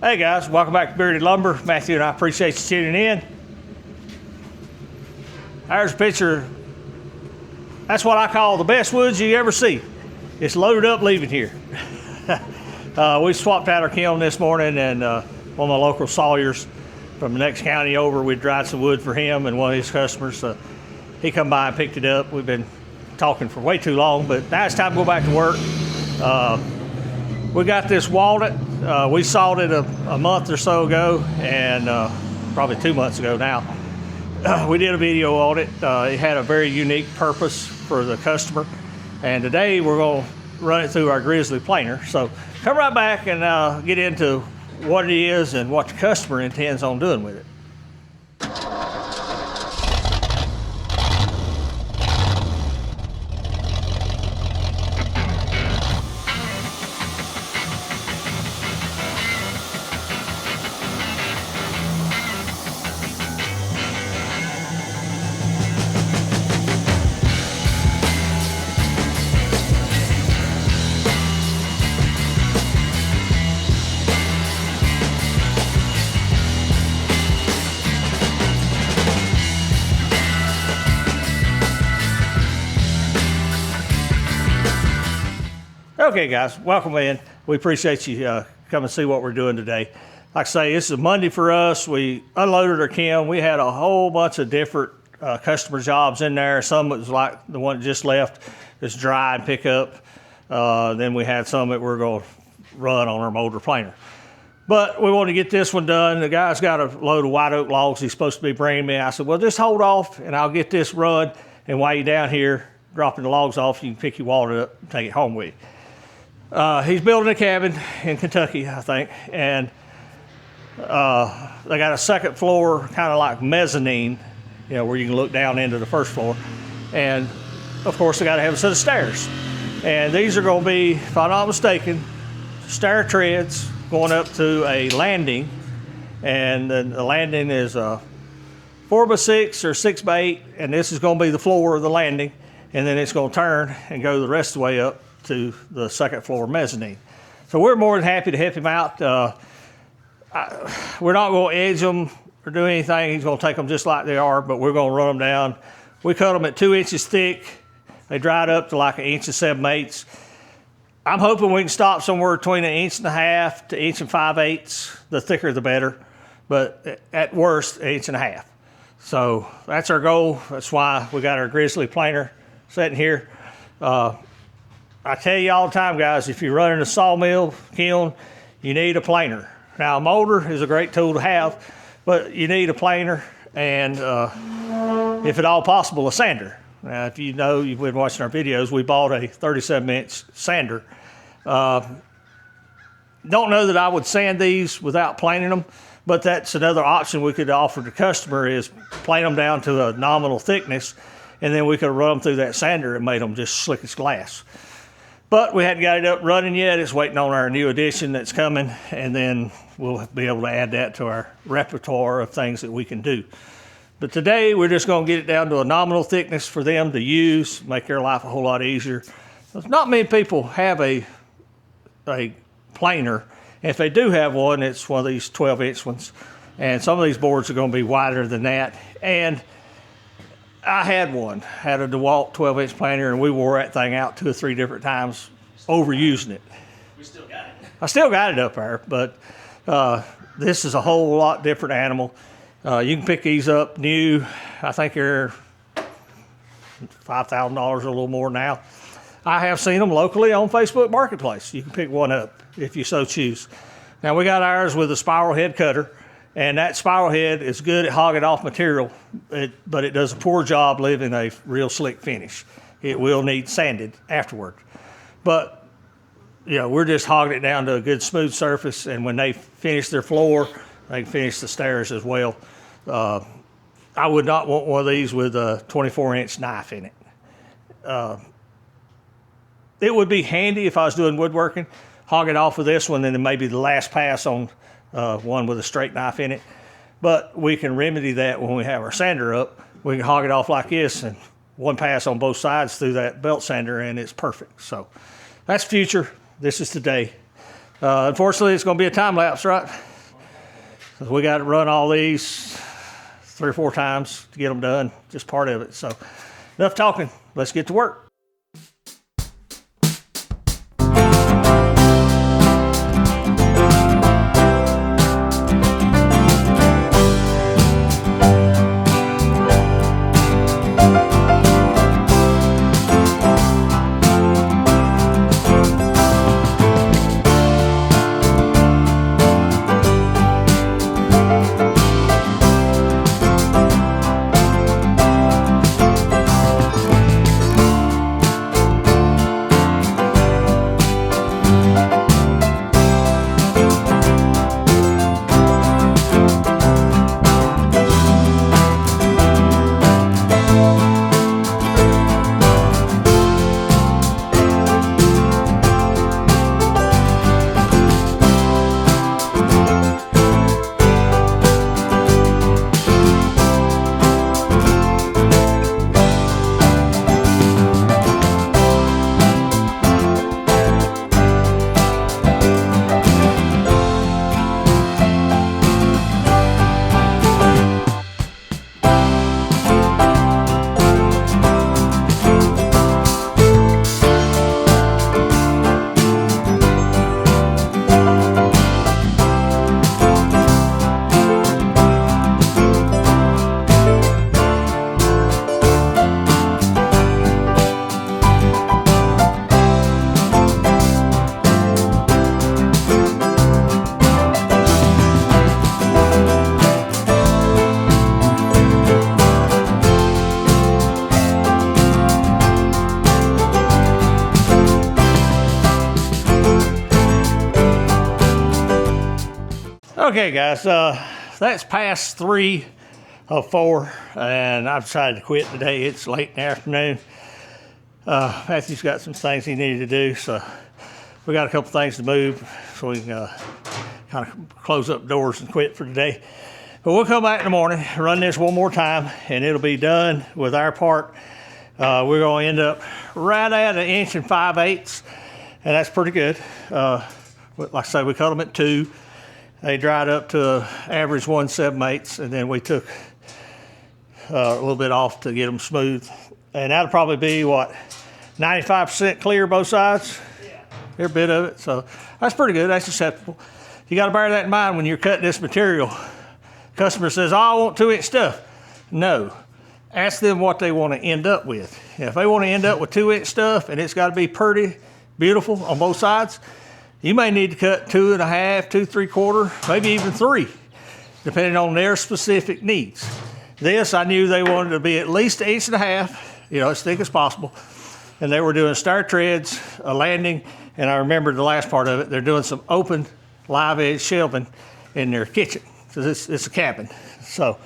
Hey guys, welcome back to Bearded Lumber. Matthew and I appreciate you tuning in. There's a picture. That's what I call the best woods you ever see. It's loaded up leaving here. We swapped out our kiln this morning, and one of my local sawyers from the next county over, we dried some wood for him and one of his customers. He come by and picked it up. We've been talking for way too long, but now it's time to go back to work. We got this walnut. We sawed it a month or so ago, and probably 2 months ago now. We did a video on it. It had a very unique purpose for the customer, and today we're going to run it through our Grizzly planer. So come right back and get into what it is and what the customer intends on doing with it. Okay guys, welcome in. We appreciate you coming to see what we're doing today. Like I say, this is a Monday for us. We unloaded our kiln. We had a whole bunch of different customer jobs in there. Some was like the one that just left, just dry and pick up. Then we had some that we're going to run on our motor planer. But we want to get this one done. The guy's got a load of white oak logs he's supposed to be bringing me. I said, well, just hold off and I'll get this run. And while you're down here dropping the logs off, you can pick your walnut up and take it home with you. He's building a cabin in Kentucky, I think, and they got a second floor, kind of like mezzanine, you know, where you can look down into the first floor. And of course, they got to have a set of stairs. And these are going to be, if I'm not mistaken, stair treads going up to a landing. And then the landing is 4x6 or 6x8, and this is going to be the floor of the landing. And then it's going to turn and go the rest of the way up to the second floor mezzanine. So we're more than happy to help him out. We're not going to edge them or do anything. He's going to take them just like they are, but we're going to run them down. We cut them at 2 inches thick. They dried up to like 1 7/8 inches. I'm hoping we can stop somewhere between 1.5 inches to 1 5/8 inches. The thicker the better, but at worst 1.5 inches. So that's our goal. That's why we got our Grizzly planer sitting here. I tell you all the time, guys, if you're running a sawmill kiln, you need a planer. Now, a motor is a great tool to have, but you need a planer and, if at all possible, a sander. Now, if you know, you've been watching our videos, we bought a 37-inch sander. Don't know that I would sand these without planing them, but that's another option we could offer the customer is plane them down to a nominal thickness, and then we could run them through that sander and made them just slick as glass. But we hadn't got it up running yet. It's waiting on our new edition that's coming, and then we'll be able to add that to our repertoire of things that we can do. But today, we're just going to get it down to a nominal thickness for them to use, make their life a whole lot easier. Not many people have a planer. If they do have one, it's one of these 12-inch ones. And some of these boards are going to be wider than that. And I had one, had a DeWalt 12-inch planer, and we wore that thing out 2 or 3 different times, overusing it. We still got it. I still got it up there, but this is a whole lot different animal. You can pick these up new. I think they're $5,000 or a little more now. I have seen them locally on Facebook Marketplace. You can pick one up if you so choose. Now, we got ours with a spiral head cutter. And that spiral head is good at hogging off material, but it does a poor job leaving a real slick finish. It will need sanded afterward. But, you know, we're just hogging it down to a good smooth surface, and when they finish their floor, they can finish the stairs as well. I would not want one of these with a 24-inch knife in it. It would be handy if I was doing woodworking, hog it off with this one, and then maybe the last pass on one with a straight knife in it. But we can remedy that when we have our sander up. We can hog it off like this and one pass on both sides through that belt sander, and it's perfect. So that's future. This is today. Unfortunately, it's going to be a time lapse, right? We got to run all these 3 or 4 times to get them done, just part of it. So enough talking, let's get to work. Okay guys, that's past 3 of 4 and I've decided to quit today. It's late in the afternoon. Matthew's got some things he needed to do, so we got a couple things to move so we can kind of close up doors and quit for today. But we'll come back in the morning, run this one more time, and it'll be done with our part. We're going to end up right at 1 5/8 inches, and that's pretty good. Like I say, we cut them at 2. They dried up to an average 1 7/8, and then we took a little bit off to get them smooth. And that'll probably be, what, 95% clear both sides? Yeah. Every bit of it, so that's pretty good. That's acceptable. You got to bear that in mind when you're cutting this material. Customer says, oh, I want 2-inch stuff. No. Ask them what they want to end up with. If they want to end up with 2-inch stuff and it's got to be pretty, beautiful on both sides, you may need to cut 2.5, 2 3/4, maybe even 3, depending on their specific needs. This, I knew they wanted to be at least 1.5 inches, as thick as possible. And they were doing star treads, a landing, and I remember the last part of it, they're doing some open live edge shelving in their kitchen. So it's a cabin. So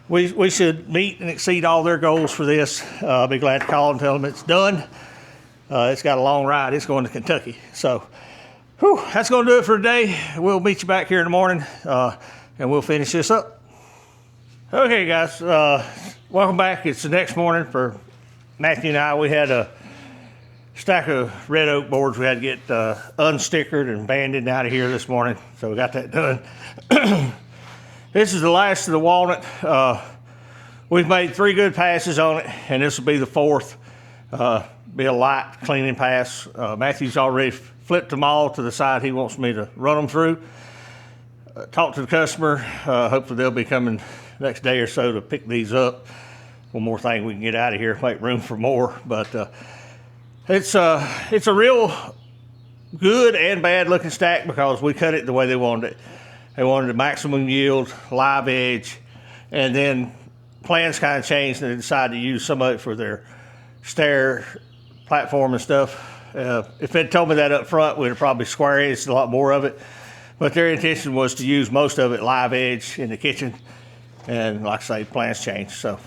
we should meet and exceed all their goals for this. I'll be glad to call and tell them it's done. It's got a long ride. It's going to Kentucky. So that's going to do it for today. We'll meet you back here in the morning, and we'll finish this up. Okay, guys, welcome back. It's the next morning for Matthew and I. We had a stack of red oak boards we had to get unstickered and banded out of here this morning, so we got that done. This is the last of the walnut. We've made 3 good passes on it, and this will be the 4th. Be a light cleaning pass. Matthew's already flipped them all to the side he wants me to run them through. Talk to the customer. Hopefully they'll be coming next day or so to pick these up. One more thing we can get out of here, make room for more. But it's a real good and bad looking stack because we cut it the way they wanted it. They wanted a maximum yield, live edge, and then plans kind of changed and they decided to use some of it for their stair platform and stuff. If they'd told me that up front, we'd have probably square edged a lot more of it. But their intention was to use most of it live edge in the kitchen. And like I say, plans changed. So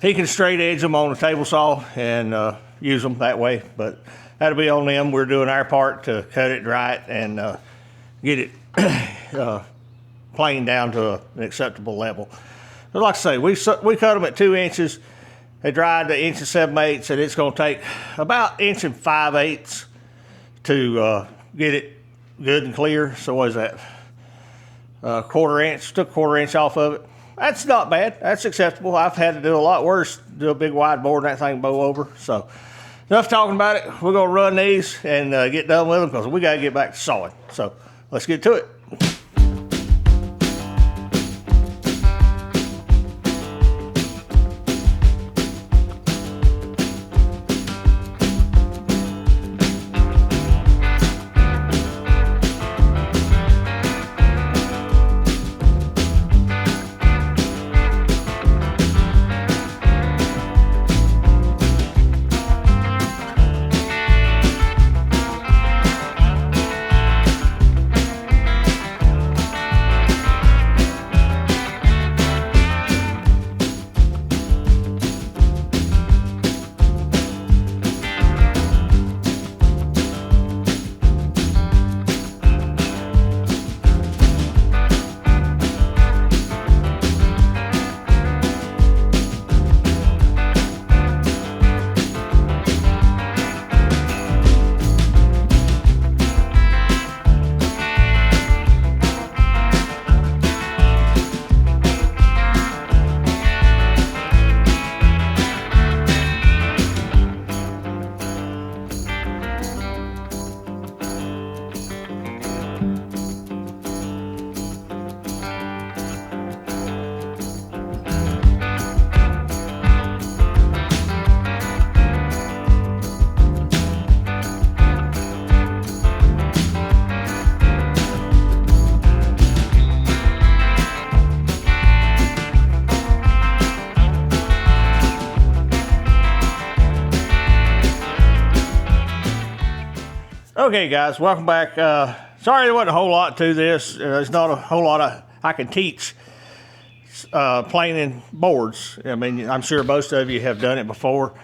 he can straight edge them on a table saw and use them that way. But that'll be on them. We're doing our part to cut it right and get it planed down to an acceptable level. But like I say, we cut them at 2 inches. They dried to 1 7/8 inches, and it's going to take about 1 5/8 inches to get it good and clear. So what is that? quarter inch, took a quarter inch off of it. That's not bad. That's acceptable. I've had to do a lot worse, do a big wide board and that thing bow over. So enough talking about it. We're going to run these and get done with them because we got to get back to sawing. So let's get to it. Okay, guys, welcome back. Sorry there wasn't a whole lot to this. There's not a whole lot I can teach planing boards. I mean, I'm sure most of you have done it before.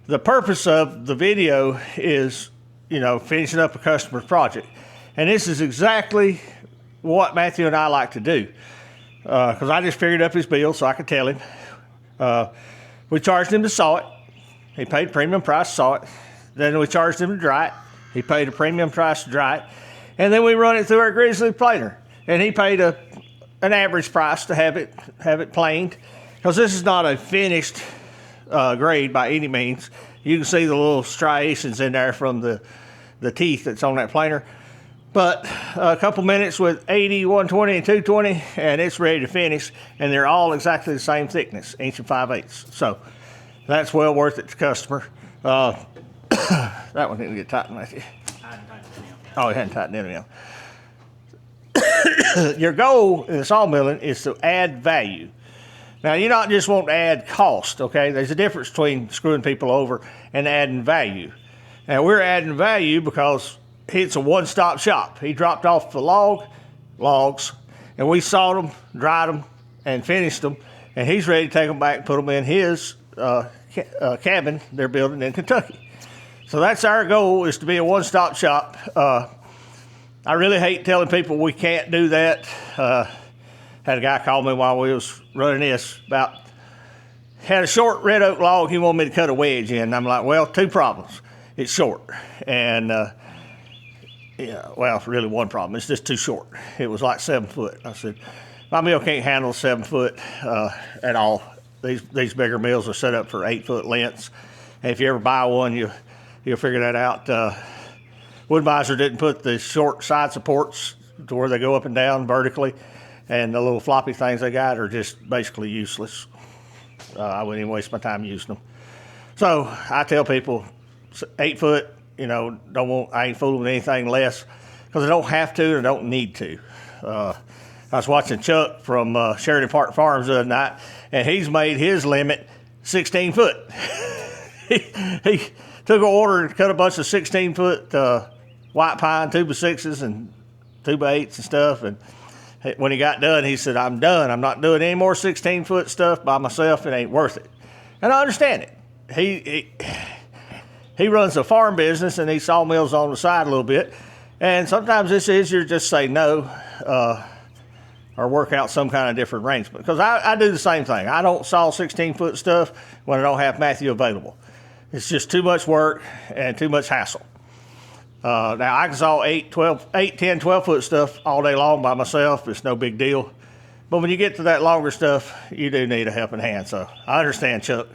The purpose of the video is, you know, finishing up a customer's project. And this is exactly what Matthew and I like to do. Because I just figured up his bill so I could tell him. We charged him to saw it. He paid premium price to saw it. Then we charged him to dry it. He paid a premium price to dry it. And then we run it through our Grizzly planer. And he paid an average price to have it planed. Because this is not a finished grade by any means. You can see the little striations in there from the teeth that's on that planer. But a couple minutes with 80, 120, and 220, and it's ready to finish. And they're all exactly the same thickness, 1 5/8. So that's well worth it to customer. That one didn't get tightened, Matthew. Oh, it hadn't tightened in yet. Your goal in the sawmilling is to add value. Now, you don't just want to add cost, okay? There's a difference between screwing people over and adding value. Now, we're adding value because it's a one-stop shop. He dropped off the logs, and we sawed them, dried them, and finished them, and he's ready to take them back and put them in his cabin they're building in Kentucky. So that's our goal, is to be a one-stop shop. I really hate telling people we can't do that. Had a guy call me while we was running this had a short red oak log he wanted me to cut a wedge in. And I'm like, well, 2 problems. It's short. And, yeah, well, really one problem. It's just too short. It was like 7 foot. I said, my mill can't handle 7 foot at all. These bigger mills are set up for 8 foot lengths. And if you ever buy one, you'll figure that out. WoodMizer didn't put the short side supports to where they go up and down vertically, and the little floppy things they got are just basically useless. I wouldn't even waste my time using them. So I tell people 8 foot, you know, I ain't fooling with anything less because I don't have to and I don't need to. I was watching Chuck from Shearton Park Farms the other night, and he's made his limit 16 foot. he took an order and cut a bunch of 16-foot white pine 2x6s and 2x8s and stuff. And when he got done, he said, I'm done. I'm not doing any more 16-foot stuff by myself. It ain't worth it. And I understand it. He runs a farm business, and he sawmills on the side a little bit. And sometimes it's easier to just say no or work out some kind of different arrangement. Because I do the same thing. I don't saw 16-foot stuff when I don't have Matthew available. It's just too much work and too much hassle. Now I can saw 8, 10, 12 foot stuff all day long by myself. It's no big deal. But when you get to that longer stuff, you do need a helping hand. So I understand, Chuck.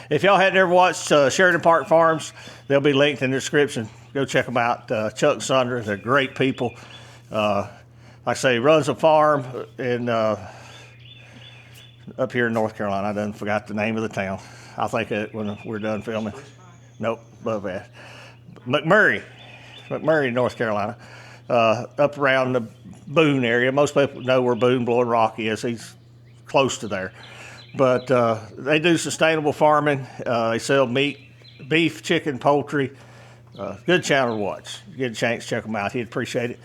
If y'all had never watched Shearton Park Farms, they'll be linked in the description. Go check them out. Chuck and Sandra, they're great people. Like I say, runs a farm in up here in North Carolina. I done forgot the name of the town. I'll think of it when we're done filming. Nope, above that. McMurray, North Carolina. Up around the Boone area. Most people know where Boone Blowing Rock is. He's close to there. But they do sustainable farming. They sell meat, beef, chicken, poultry. Good channel to watch. Get a chance, check them out. He'd appreciate it.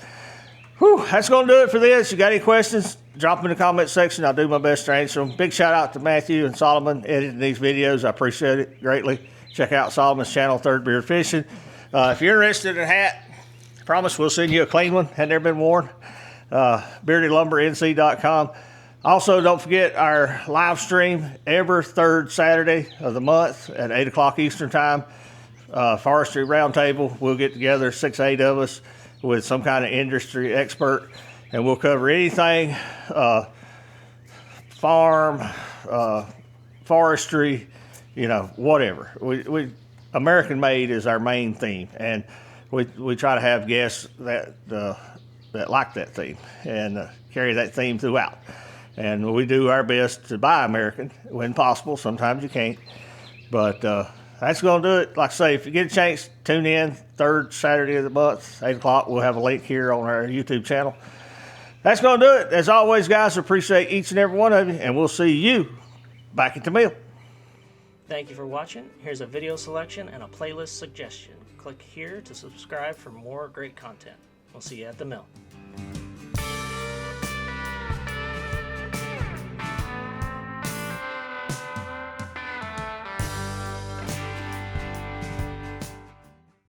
Whew, that's going to do it for this. You got any questions? Drop them in the comment section. I'll do my best to answer them. Big shout out to Matthew and Solomon editing these videos. I appreciate it greatly. Check out Solomon's channel, Third Beard Fishing. If you're interested in a hat, promise we'll send you a clean one. Had never been worn. BeardyLumberNC.com. Also, don't forget our live stream every third Saturday of the month at 8 o'clock Eastern Time. Forestry Roundtable. We'll get together, 6, 8 of us, with some kind of industry expert, and we'll cover anything farm, forestry, whatever. We American made is our main theme, and we try to have guests that like that theme and carry that theme throughout. And we do our best to buy American when possible. Sometimes you can't, but that's going to do it. Like I say, if you get a chance, tune in third Saturday of the month, 8 o'clock. We'll have a link here on our YouTube channel. That's going to do it. As always, guys, appreciate each and every one of you, and we'll see you back at the mill. Thank you for watching. Here's a video selection and a playlist suggestion. Click here to subscribe for more great content. We'll see you at the mill.